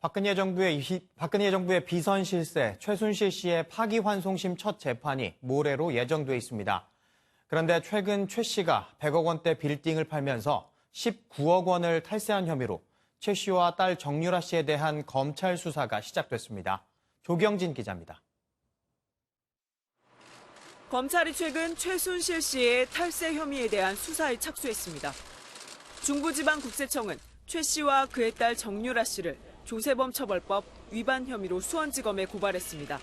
박근혜 정부의 비선 실세 최순실 씨의 파기환송심 첫 재판이 모레로 예정돼 있습니다. 그런데 최근 최 씨가 100억 원대 빌딩을 팔면서 19억 원을 탈세한 혐의로 최 씨와 딸 정유라 씨에 대한 검찰 수사가 시작됐습니다. 조경진 기자입니다. 검찰이 최근 최순실 씨의 탈세 혐의에 대한 수사에 착수했습니다. 중부지방국세청은 최 씨와 그의 딸 정유라 씨를 조세범 처벌법 위반 혐의로 수원지검에 고발했습니다.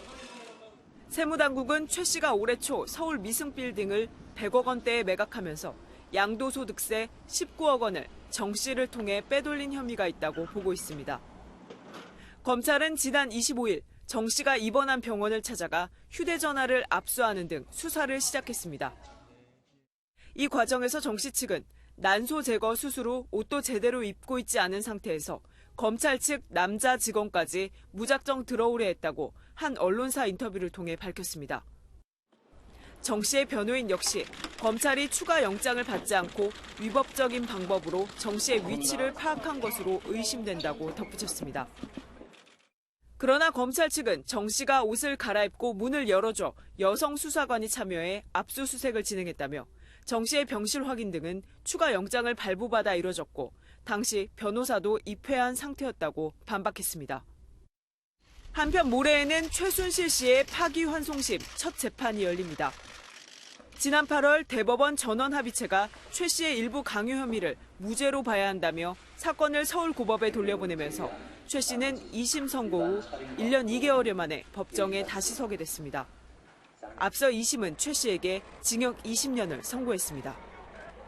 세무당국은 최 씨가 올해 초 서울 미승빌딩을 100억 원대에 매각하면서 양도소득세 19억 원을 정 씨를 통해 빼돌린 혐의가 있다고 보고 있습니다. 검찰은 지난 25일 정 씨가 입원한 병원을 찾아가 휴대전화를 압수하는 등 수사를 시작했습니다. 이 과정에서 정 씨 측은 난소 제거 수술 후 옷도 제대로 입고 있지 않은 상태에서 검찰 측 남자 직원까지 무작정 들어오려 했다고 한 언론사 인터뷰를 통해 밝혔습니다. 정 씨의 변호인 역시 검찰이 추가 영장을 받지 않고 위법적인 방법으로 정 씨의 위치를 파악한 것으로 의심된다고 덧붙였습니다. 그러나 검찰 측은 정 씨가 옷을 갈아입고 문을 열어줘 여성 수사관이 참여해 압수수색을 진행했다며 정 씨의 병실 확인 등은 추가 영장을 발부받아 이뤄졌고 당시 변호사도 입회한 상태였다고 반박했습니다. 한편 모레에는 최순실 씨의 파기환송심 첫 재판이 열립니다. 지난 8월 대법원 전원합의체가 최 씨의 일부 강요 혐의를 무죄로 봐야 한다며 사건을 서울고법에 돌려보내면서 최 씨는 2심 선고 후 1년 2개월여 만에 법정에 다시 서게 됐습니다. 앞서 2심은 최 씨에게 징역 20년을 선고했습니다.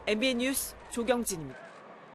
MBN 뉴스 조경진입니다.